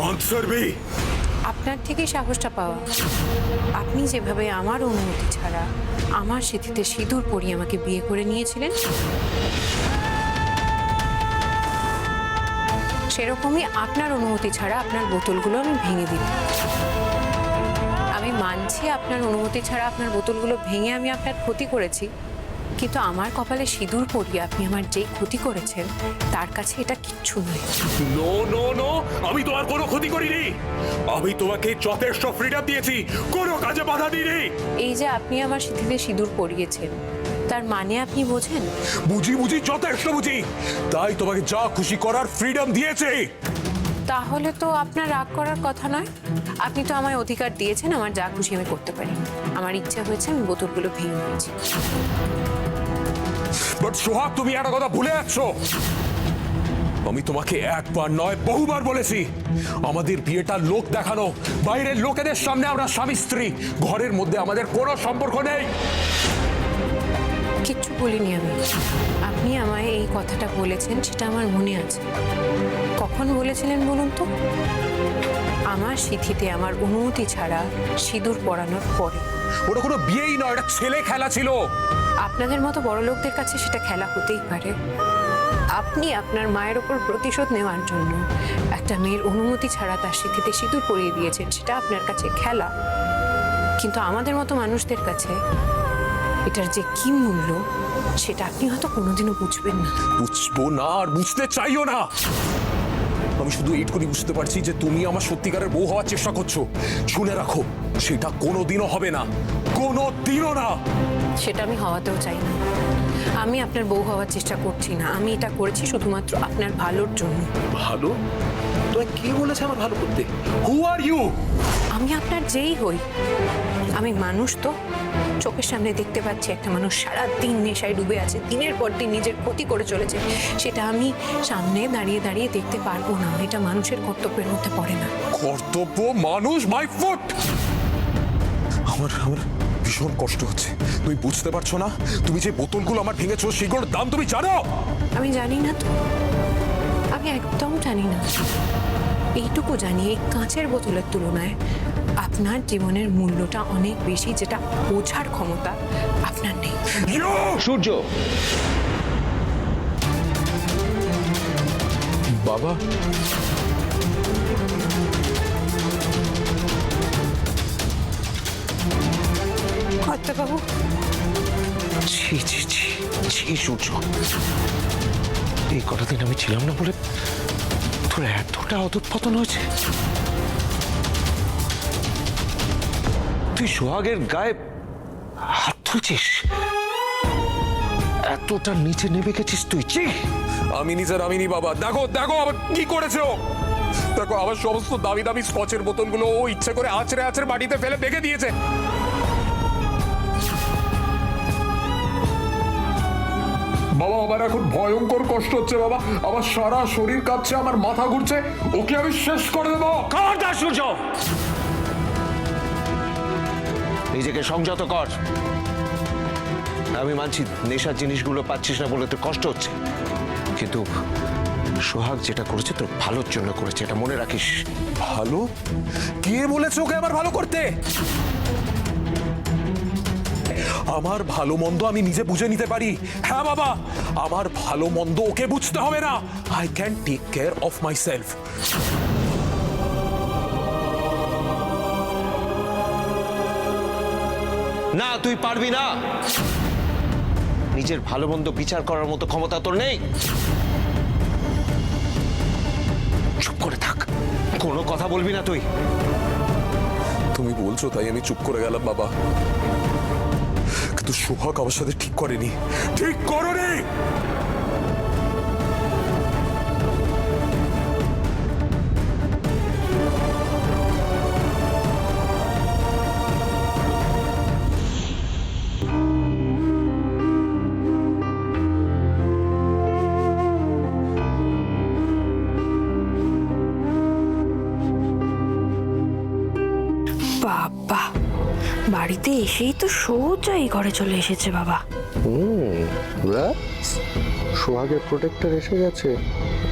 Answer me. আপনার থেকে সাহসটা পাওয়া। আপনি যেভাবে আমার অনুমতি ছাড়া আমার সিঁথিতে সিঁদুর পরিয়ে আমাকে বিয়ে করে নিয়েছিলেন, সেরকমই আপনার অনুমতি ছাড়া আপনার বোতলগুলো আমি ভেঙে দিই। আমি মানছি আপনার অনুমতি ছাড়া আপনার বোতলগুলো ভেঙে আমি আপনার ক্ষতি করেছি, কিন্তু আমার কপালে সিঁদুর পরিয়ে আপনি আমার যেই ক্ষতি করেছেন তার কাছে এটা কিচ্ছু নয়। নো নো নো, আমি তোমার কোনো ক্ষতি করিনি। আমি তোমাকে যথেষ্ট ফ্রিডম দিয়েছি, কোনো কাজে বাধা দিইনি। এই যে আপনি আমার সিঁথিতে সিঁদুর পরিয়েছেন, তার মানে আপনি বোঝেন? বুঝি বুঝি, যথেষ্ট বুঝি, তাই তোমাকে যা খুশি করার ফ্রিডম দিয়েছে। তাহলে তো আপনার রাগ করার কথা নয়। আপনি তো আমায় অধিকার দিয়েছেন, আমার যা খুশি আমি করতে পারি। আমার ইচ্ছা হয়েছে, আমি বোতলগুলো ভেঙে দিয়েছি। বাট সোহাগ, তুমি একটা কথা ভুলে যাচ্ছ। আমি তোমাকে একবার নয় বহুবার বলেছি, আমাদের বিয়েটা লোক দেখানো, বাইরের লোকেদের সামনে আমরা স্বামী স্ত্রী, ঘরের মধ্যে আমাদের কোনো সম্পর্ক নেই। কিচ্ছু বলিনি আমি। আপনি আমায় এই কথাটা বলেছেন, সেটা আমার মনে আছে। কখন বলেছিলেন বলুন তো? আমার সিঁথিতে আমার অনুমতি ছাড়া সিঁদুর পরানোর পরে। ওটা কোনো বিয়েই নয়, এটা ছেলে খেলা ছিল। আপনাদের মতো বড় লোকদের কাছে সেটা খেলা হতেই পারে। আপনি আপনার মায়ের ওপর প্রতিশোধ নেওয়ার জন্য একটা মেয়ের অনুমতি ছাড়া তার সিঁথিতে সিঁদুর পরিয়ে দিয়েছেন, সেটা আপনার কাছে খেলা। কিন্তু আমাদের মতো মানুষদের কাছে এটার যে কি মূল্য, সেটা আপনি হয়তো কোনোদিনও বুঝবেন না। বুঝবো না, আর বুঝতে চাইও না। আমি শুধু এইটুকুনি বুঝতে পারছি যে তুমি আমার সত্যিকারের বউ হওয়ার চেষ্টা করছো। শুনে রাখো, সেটা কোনোদিনও হবে না, কোনোদিনও না। সেটা আমি হওয়াতেও চাই না। আমি আপনার বউ হওয়ার চেষ্টা করছি না, আমি এটা করেছি শুধুমাত্র আপনার ভালোর জন্য। ভালো? তোরা কে বলেছে আমার ভালো করতে? হু আর ইউ? আমি আপনার যেই হই, আমি মানুষ তো। চোখের সামনে দেখতে পাচ্ছি একটা মানুষ সারা দিন নেশায় ডুবে আছে, দিনের পর দিন নিজের ক্ষতি করে চলেছে। সেটা আমি সামনে দাঁড়িয়ে দাঁড়িয়ে দেখতে পারবো না। এটা মানুষের কর্তব্যের মধ্যে পড়ে না। কর্তব্য? মানুষ মাই ফুট। আমার ভীষণ কষ্ট হচ্ছে। তুমি বুঝতে পারছো না? তুমি যে বোতলগুলো আমার ভেঙেছো, সেগুলোর দাম তুমি জানো? আমি জানি না তো, আমি একদম জানি না। এইটুকু জানি, এই কাঁচের বোতলের তুলনায় আপনার জীবনের মূল্যটা অনেক বেশি, যেটা বোঝার ক্ষমতা আপনার নেই। সূর্য, বাবা, কর্তাবাবু, ছি ছি ছি ছি সূর্য, এই কটা দিন আমি ছিলাম না বলে তোর এতটা অধঃপতন হয়েছে? তুই সোহাগের গায়ে হাত তুলছিস? এতটা নিচে নেমে গেছিস তুই? ছি! আমি নিজে নামিনি বাবা। দেখো দেখো আবার কি করেছো। দেখো, আমার সমস্ত দামি দামি স্কচের বোতলগুলো ও ইচ্ছে করে আছড়ে আছড়ে মাটিতে ফেলে ভেঙে দিয়েছে। বাবা, আমার এখন ভয়ঙ্কর কষ্ট হচ্ছে বাবা। আমার সারা শরীর কাঁপছে, আমার মাথা ঘুরছে। ওকে আমি শেষ করে দেবো। খবরদার সূর্য, নিজেকে সংযত কর। আমি মানছি নেশার জিনিসগুলো পাচ্ছিস না বলে তোর কষ্ট হচ্ছে, কিন্তু সোহাগ যেটা করেছে তোর ভালোর জন্য করেছে, এটা মনে রাখিস। ভালো? কে বলেছে ওকে আমার ভালো করতে? আমার ভালো মন্দ আমি নিজে বুঝে নিতে পারি। হ্যাঁ বাবা, আমার ভালো মন্দ ওকে বুঝতে হবে না। I can take care of myself. না, তুই পারবি না। নিজের ভালো মন্দ বিচার করার মতো ক্ষমতা তোর নেই। চুপ করে থাক, কোনো কথা বলবি না তুই। তুমি বলছো তাই আমি চুপ করে গেলাম বাবা, কিন্তু সোহাগ আমার সাথে ঠিক করেনি। ঠিক করোনি। বাবা, বাড়িতে এসেই তো সোজা এই ঘরে চলে এসেছে বাবা। সোহাগের প্রোটেক্টর এসে গেছে।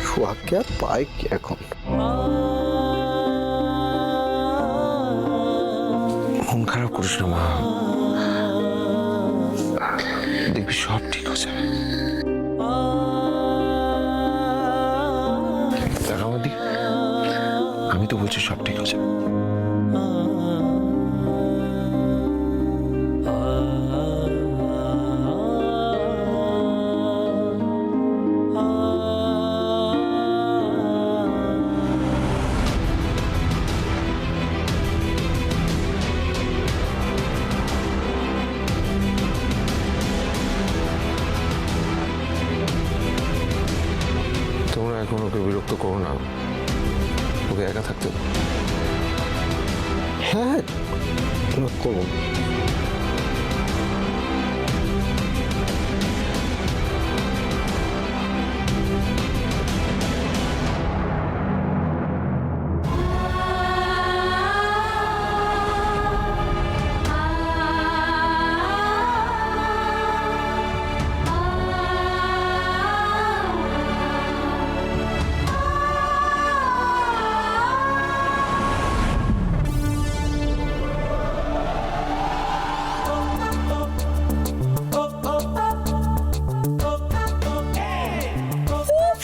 সোহাগকে আর পায় কি এখন? মন খারাপ করিস না মা, দেখবি সব ঠিক হয়ে যাবে। দেখ আমার দিকে, আমি তো বলছি সব ঠিক হয়ে যাবে। তোমরা এখন ওকে বিরক্ত করো না, ওকে একা থাকতে দাও। হ্যাঁ করবো।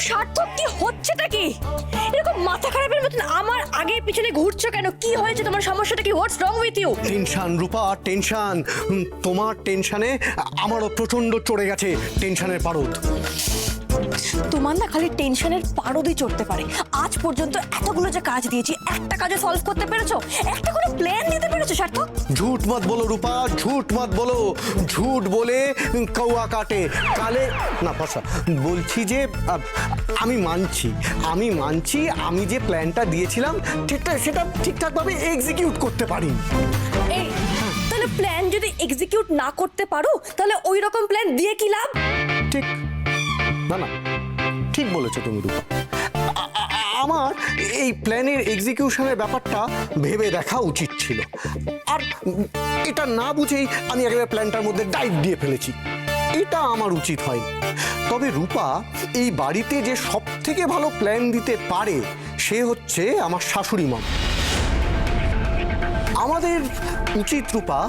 সার্থক, কি হচ্ছেটা কি? এরকম মাথা খারাপের মতন আমার আগে পিছনে ঘুরছো কেন? কি হয়েছে তোমার? সমস্যাটা কি? What's wrong with you? Tension Rupa, tension. তোমার টেনশনে আমারও প্রচন্ড চড়ে গেছে টেনশনের পারদ। তোমার না খালি টেনশনের পারদই চড়তে পারে। আজ পর্যন্ত এতগুলো যে কাজ দিয়েছি, একটা কাজও সলভ করতে পেরেছো? একটা কোনো প্ল্যান দিতে পেরেছো সার্থক? ঝুট মত বলো রূপা, ঝুট মত বলো। ঝুট বলে কৌয়া কাটে কালে না ফসা। বলছি যে আমি মানছি, আমি যে প্ল্যানটা দিয়েছিলাম সেটা ঠিকঠাকভাবে এক্সিকিউট করতে পারি। এই তাহলে প্ল্যান যদি এক্সিকিউট না করতে পারো, তাহলে ওই রকম প্ল্যান দিয়ে কি লাভ? ঠিক না, ঠিক বলেছো তুমি রূপা। আমার এই প্ল্যানের এক্সিকিউশনের ব্যাপারটা ভেবে দেখা উচিত ছিল, আর এটা না বুঝেই আমি একেবারে প্ল্যানটার মধ্যে ডাইভ দিয়ে ফেলেছি। এটা আমার উচিত হয়। তবে রূপা, এই বাড়িতে যে সব থেকে ভালো প্ল্যান দিতে পারে সে হচ্ছে আমার শাশুড়ি মা। আমাদের উচিত রূপা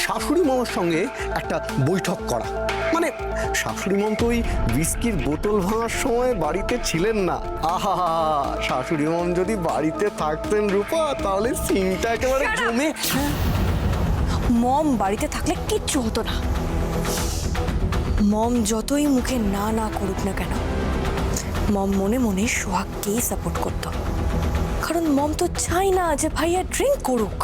শাশুড়ি মামার সঙ্গে একটা বৈঠক করা। মানে শাশুড়ি মম তো ওই হুইস্কির বোতল ভাঙার সময় বাড়িতে ছিলেন না। আহা, শাশুড়ি মম যদি বাড়িতে থাকতেন রূপা, তাহলে সিনটা একেবারে জমে। মম বাড়িতে থাকলে কিচ্ছু হতো না। মম যতই মুখে না না করুক না কেন, মম মনে মনে সোহাগকেই সাপোর্ট করতো। কারণ মম তো চাই না যে ভাইয়া ড্রিঙ্ক করুক।